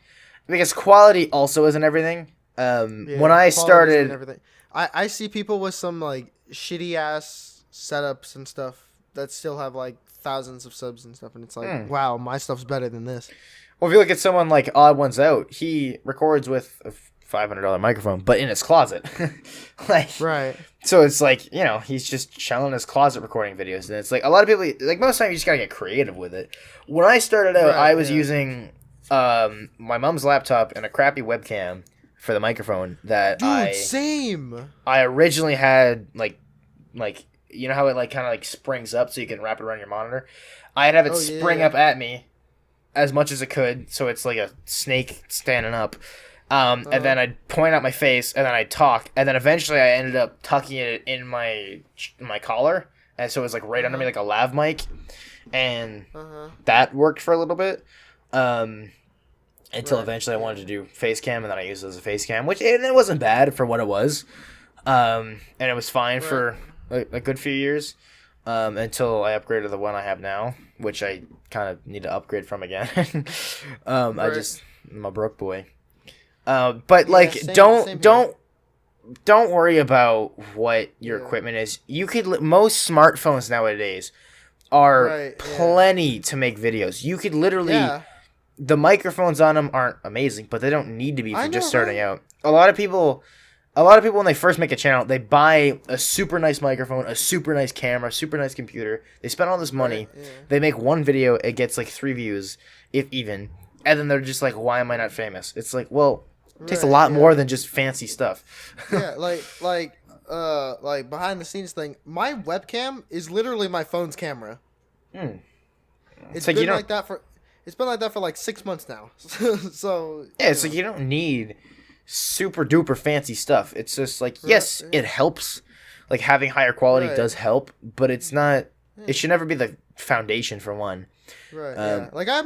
because quality also isn't everything. When I started... Everything. I see people with some, like, shitty-ass setups and stuff that still have, like, thousands of subs and stuff, and it's like, wow, my stuff's better than this. Well, if you look at someone like Odd Ones Out, he records with a $500 microphone, but in his closet. Like, Right. so it's like, you know, he's just chilling in his closet recording videos. And it's like, a lot of people, like, most of the time you just gotta get creative with it. When I started out, I was using my mom's laptop and a crappy webcam for the microphone that same. I originally had, like, you know how it, like, kind of, like, springs up so you can wrap it around your monitor? I'd have it spring up at me as much as it could, so it's like a snake standing up. And then I'd point out my face, and then I'd talk, and then eventually I ended up tucking it in my collar, and so it was like right under me, like a lav mic, and that worked for a little bit, until eventually I wanted to do face cam, and then I used it as a face cam, which it wasn't bad for what it was, and it was fine for a good few years, until I upgraded to the one I have now, which I kind of need to upgrade from again. I'm a broke boy. But like, don't worry about what your equipment is. You could most smartphones nowadays are plenty to make videos. You could literally, the microphones on them aren't amazing, but they don't need to be for just starting out. A lot of people when they first make a channel, they buy a super nice microphone, a super nice camera, a super nice computer. They spend all this money. They make one video, it gets like 3 views, if even, and then they're just like, why am I not famous? It's like, well, it takes a lot more than just fancy stuff. like behind the scenes thing. My webcam is literally my phone's camera. It's been like that for like 6 months now. So yeah, it's like you don't need super duper fancy stuff. It's just like, yes, it helps. Like having higher quality does help, but it's not. It should never be the foundation for one. Right. Like I have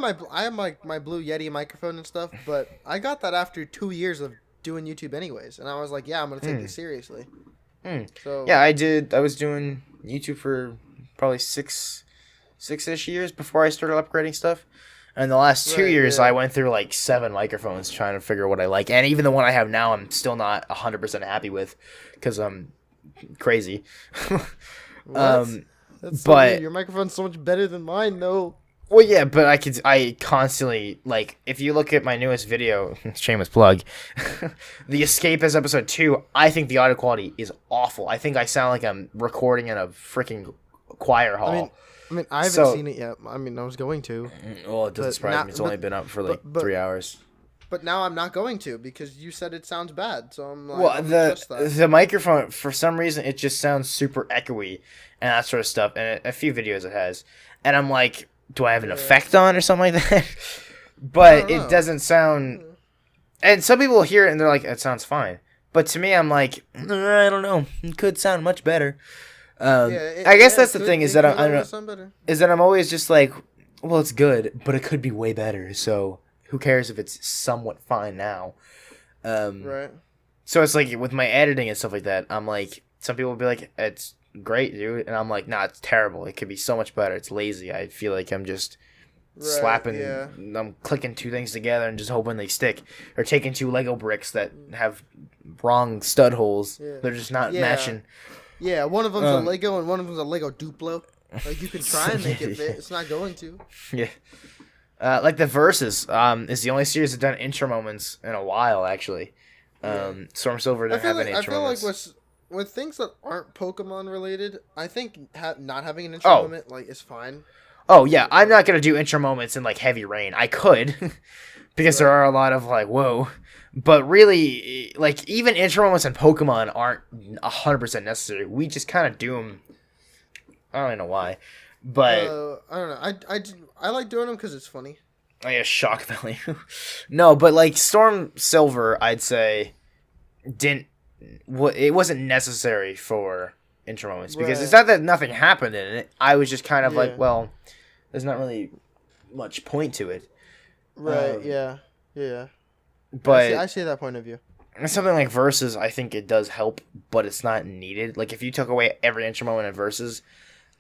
my Blue Yeti microphone and stuff, but I got that after 2 years of doing YouTube anyways, and I was like, yeah, I'm gonna take this seriously. So yeah, I was doing YouTube for probably six-ish years before I started upgrading stuff. And the last 2 years, I went through like 7 microphones trying to figure out what I like. And even the one I have now, I'm still not 100% happy with because I'm crazy. That's so weird. Your microphone's so much better than mine, though. Well, yeah, but I constantly, like, if you look at my newest video, shameless plug, The Escapist episode 2, I think the audio quality is awful. I think I sound like I'm recording in a freaking choir hall. I mean, I haven't seen it yet. I mean, I was going to. Well, it doesn't surprise me. It's only been up for like 3 hours. But now I'm not going to because you said it sounds bad. So I'm like, well, the microphone, for some reason, it just sounds super echoey and that sort of stuff. And a few videos it has. And I'm like, do I have an effect on or something like that? But it doesn't sound... And some people hear it and they're like, it sounds fine. But to me, I'm like, I don't know. It could sound much better. I guess that's the thing is that I'm always just like, well, it's good, but it could be way better. So who cares if it's somewhat fine now? Right. So it's like with my editing and stuff like that, I'm like, some people will be like, it's great, dude, and I'm like, nah, it's terrible. It could be so much better. It's lazy. I feel like I'm just slapping, I'm clicking 2 things together and just hoping they stick, or taking 2 Lego bricks that have wrong stud holes. They're just not matching. Yeah, one of them's a Lego and one of them's a Lego Duplo. Like, you can try and make it fit. It's not going to. Yeah. Like the Versus is the only series that's done intro moments in a while, actually. Storm Silver didn't have any intro moments. I feel like with things that aren't Pokemon related, I think not having an intro moment like is fine. Oh, yeah. I'm not going to do intro moments in like Heavy Rain. I could, because there are a lot of like, whoa. But really, like, even intro moments in Pokemon aren't 100% necessary. We just kind of do them. I don't even know why. But I don't know. I like doing them because it's funny. Oh, yeah, shock value. No, but, like, Storm Silver, I'd say, it wasn't necessary for intro moments. Because it's not that nothing happened in it. I was just kind of like, well, there's not really much point to it. Right, yeah. But I see that point of view. Something like Versus, I think it does help, but it's not needed. Like, if you took away every intro moment in Versus,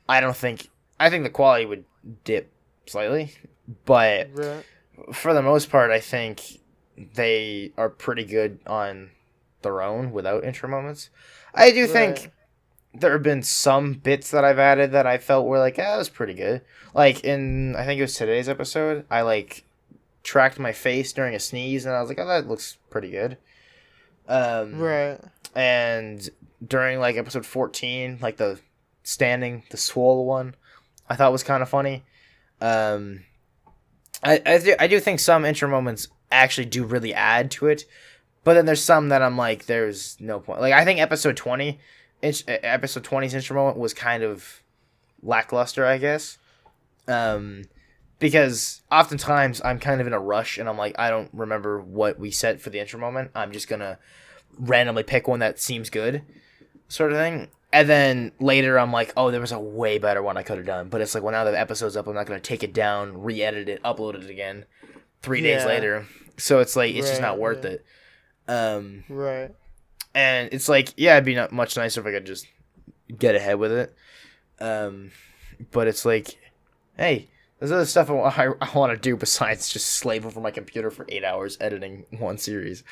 I think the quality would dip slightly. But for the most part, I think they are pretty good on their own without intro moments. I do think there have been some bits that I've added that I felt were like, that was pretty good. Like in, I think it was today's episode, I like tracked my face during a sneeze, and I was like, oh, that looks pretty good. Right. And during like episode 14, like the swole one, I thought was kind of funny. I do think some intro moments actually do really add to it, but then there's some that I'm like, there's no point. Like I think episode 20's intro moment was kind of lackluster, I guess. Because oftentimes I'm kind of in a rush and I'm like, I don't remember what we set for the intro moment. I'm just gonna randomly pick one that seems good, sort of thing. And then later I'm like, oh, there was a way better one I could have done. But it's like, well, now the episode's up, I'm not gonna take it down, re-edit it, upload it again 3 days later. So it's like, it's just not worth it. Right. And it's like, yeah, it'd be much nicer if I could just get ahead with it. But it's like, hey, there's other stuff I want to do besides just slave over my computer for 8 hours editing one series.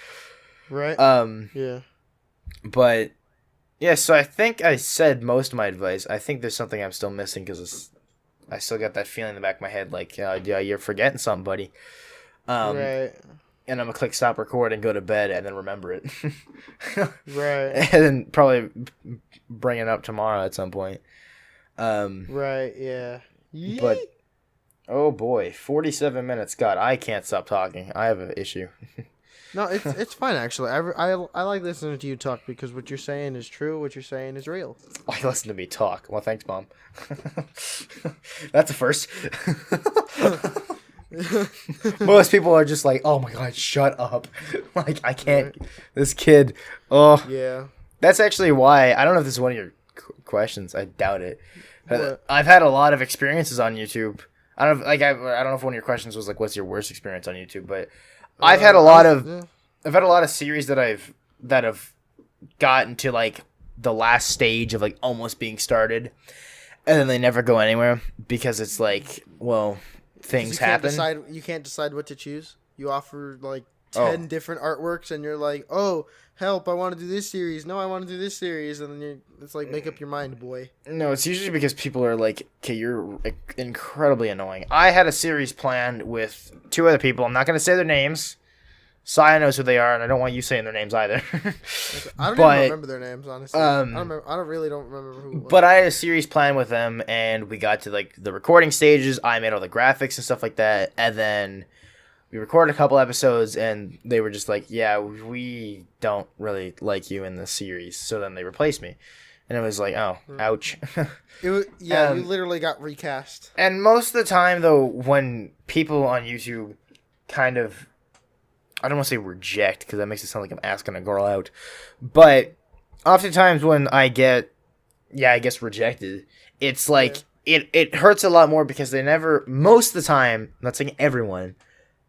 Right. Yeah. But yeah, so I think I said most of my advice. I think there's something I'm still missing because I still got that feeling in the back of my head, like, yeah, you're forgetting something, buddy. Right. And I'm gonna click stop record and go to bed and then remember it. Right. And then probably bring it up tomorrow at some point. Right. Yeah. But oh boy, 47 minutes. God, I can't stop talking. I have an issue. No, it's fine actually. I like listening to you talk because what you're saying is true. What you're saying is real. I listen to me talk. Well, thanks, Mom. That's a first. Most people are just like, "Oh my God, shut up!" Like I can't. Right. This kid. Oh yeah. That's actually why I don't know if this is one of your questions. I doubt it. What? I've had a lot of experiences on YouTube. I don't know if one of your questions was like, "What's your worst experience on YouTube?" But I've had a lot of series that have gotten to like the last stage of like almost being started, and then they never go anywhere because it's like, well, things happen. You can't decide what to choose. You offer like 10 different artworks, and you're like, oh, help! I want to do this series. No, I want to do this series, and then it's like, make up your mind, boy. No, it's usually because people are like, okay, you're incredibly annoying. I had a series planned with 2 other people. I'm not gonna say their names. Saya knows who they are, and I don't want you saying their names either. I don't even remember their names, honestly. I don't remember who it was. But I had a series planned with them, and we got to like the recording stages. I made all the graphics and stuff like that, and then we recorded a couple episodes, and they were just like, yeah, we don't really like you in the series. So then they replaced me. And it was like, oh, ouch. You literally got recast. And most of the time, though, when people on YouTube kind of, I don't want to say reject, because that makes it sound like I'm asking a girl out. But oftentimes when I get, rejected, it's like, it hurts a lot more because they never, most of the time, I'm not saying everyone,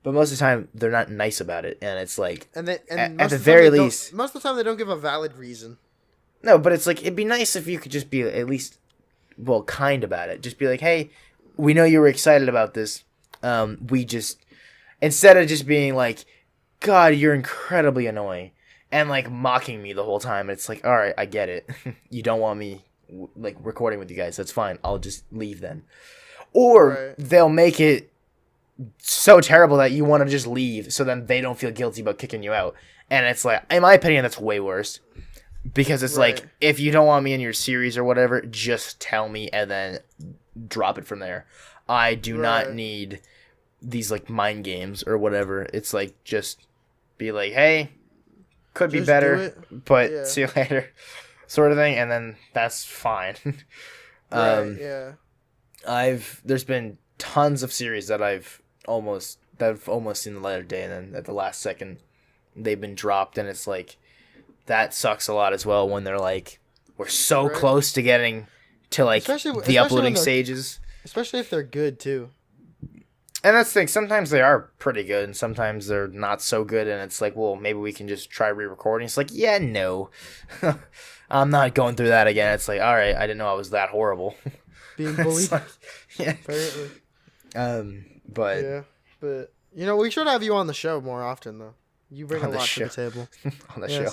but most of the time, they're not nice about it. And it's like, at the very least, most of the time, they don't give a valid reason. No, but it's like, it'd be nice if you could just be at least, well, kind about it. Just be like, hey, we know you were excited about this. We just, instead of just being like, God, you're incredibly annoying, and like mocking me the whole time. It's like, all right, I get it. You don't want me like recording with you guys. That's fine. I'll just leave then. Or they'll make it so terrible that you want to just leave, so then they don't feel guilty about kicking you out. And it's like, in my opinion, that's way worse. Because it's like, if you don't want me in your series or whatever, just tell me and then drop it from there. I do not need these like mind games or whatever. It's like, just be like, hey, could be better, but see you later, sort of thing, and then that's fine. There's been tons of series that I've almost seen the light of day, and then at the last second they've been dropped, and it's like, that sucks a lot as well when they're like, we're so close to getting to like the uploading stages, especially if they're good too. And that's the thing, sometimes they are pretty good, and sometimes they're not so good, and it's like, well, maybe we can just try re-recording. It's like, yeah, no. I'm not going through that again. It's like, all right, I didn't know I was that horrible. Being bullied. Like, yeah. Apparently. But... Yeah, but, you know, we should have you on the show more often, though. You bring a lot to the table. On the show.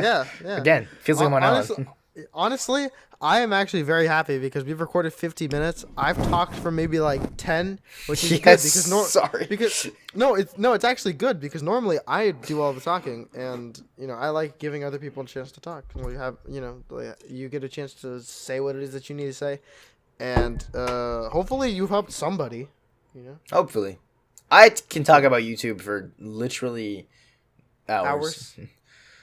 Yeah. Again, feels like I'm on Ellen. honestly, I am actually very happy because we've recorded 50 minutes. I've talked for maybe like 10, which is good because sorry. It's actually good because normally I do all the talking, and I like giving other people a chance to talk. We have you get a chance to say what it is that you need to say, and hopefully you've helped somebody. Hopefully, I can talk about YouTube for literally hours.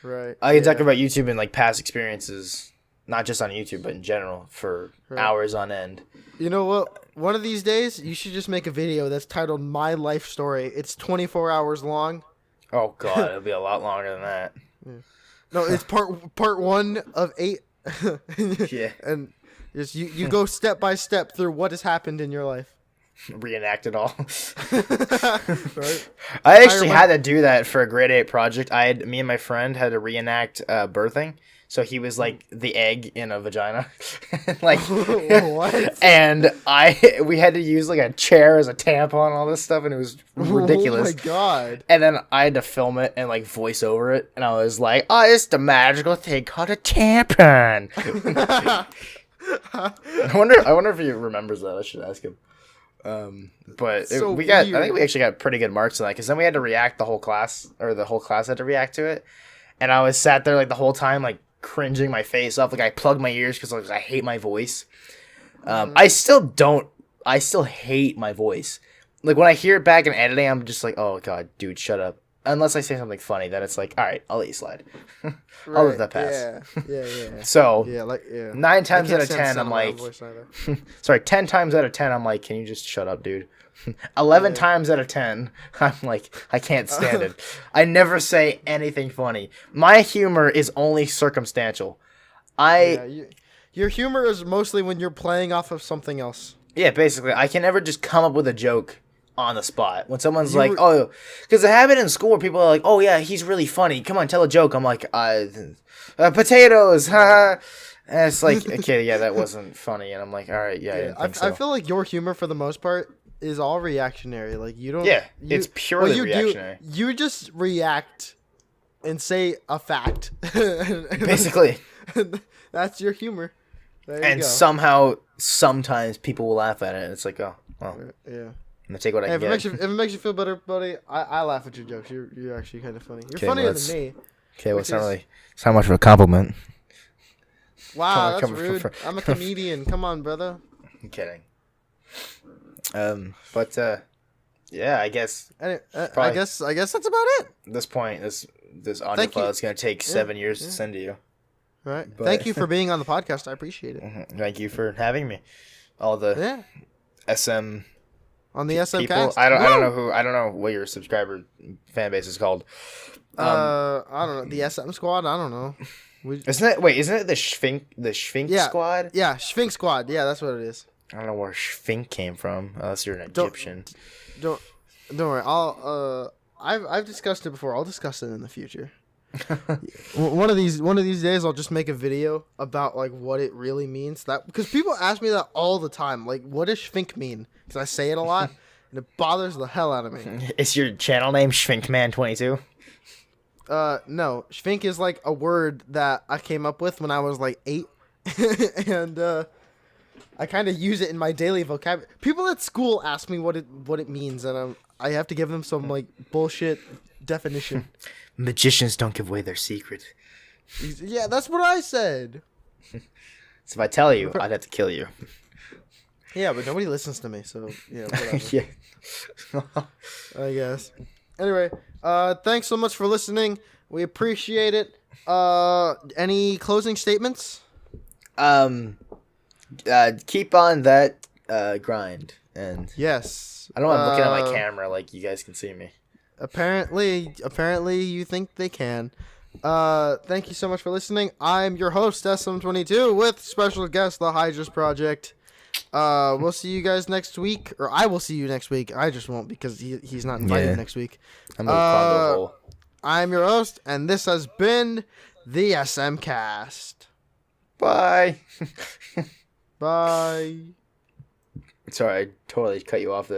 Right. I can talk about YouTube and like past experiences, not just on YouTube, but in general for hours on end. You know what? One of these days, you should just make a video that's titled "My Life Story." It's 24 hours long. Oh God, it'll be a lot longer than that. Yeah. No, it's part 1 of 8. Yeah. And just you go step by step through what has happened in your life. Reenact it all. Right. I actually had to do that for a grade 8 project. Me and my friend had to reenact birthing. So he was like the egg in a vagina, like what? And we had to use like a chair as a tampon and all this stuff, and it was ridiculous. Oh my God! And then I had to film it and like voice over it, and I was like, "Oh, it's the magical thing called a tampon." I wonder if he remembers that. I should ask him. But so I think we actually got pretty good marks on that because then we had to react the whole class had to react to it, and I was sat there like the whole time like cringing my face off, like I plugged my ears because I hate my voice. I still hate my voice. Like when I hear it back in editing, I'm just like, oh God, dude, shut up. Unless I say something funny, then it's like, all right, I'll let you slide. I'll let that pass. Yeah. So 9 10 times out of 10, I'm like, sorry, 10 times out of 10, I'm like, can you just shut up, dude? 11 times out of 10, I'm like, I can't stand it. I never say anything funny. My humor is only circumstantial. Your humor is mostly when you're playing off of something else. Yeah, basically, I can never just come up with a joke on the spot. When someone's oh, because it happened in school where people are like, oh yeah, he's really funny. Come on, tell a joke. I'm like, potatoes, haha. And it's like, okay, yeah, that wasn't funny. And I'm like, all right, yeah. I feel like your humor for the most part is all reactionary. Like you don't. Yeah, it's purely reactionary. You just react and say a fact. Basically, that's your humor. And somehow, sometimes people will laugh at it. And it's like, oh, well, yeah. I'm gonna take what I can get. If it makes you feel better, buddy, I laugh at your jokes. You're actually kind of funny. You're funnier than me. Okay, well, it's not much of a compliment. Wow, that's rude. I'm a comedian. Come on, brother. I'm kidding. But yeah, I guess. I guess that's about it. At this point, this audio file is gonna take 7 years to send to you. Right. But thank you for being on the podcast. I appreciate it. Thank you for having me. All the SM. On the SMCast? I don't know what your subscriber fan base is called. I don't know. The SM squad? I don't know. Isn't it the Schfink squad? Yeah, Schfink squad. Yeah, that's what it is. I don't know where Schfink came from, unless you're an Egyptian. Don't worry. I've discussed it before. I'll discuss it in the future. one of these days I'll just make a video about like what it really means, that because people ask me that all the time, like what does Schfink mean, because I say it a lot and it bothers the hell out of me. Is your channel name Schfinkman22? No, Schfink is like a word that I came up with when I was like 8 and I kind of use it in my daily vocabulary. People at school ask me what it means, and I have to give them some like bullshit definition. Magicians don't give away their secret. Yeah, that's what I said. So if I tell you, I'd have to kill you. Yeah, but nobody listens to me, so yeah, whatever. Yeah. I guess. Anyway, thanks so much for listening. We appreciate it. Any closing statements? Keep on that grind. And yes. I don't know, I'm looking at my camera like you guys can see me. Apparently you think they can. Thank you so much for listening. I'm your host, SM22, with special guest, the Hydrus Project. We'll see you guys next week, or I will see you next week. I just won't because he's not invited next week. I'm your host, and this has been the SMCast. Bye. Bye. Sorry, I totally cut you off there.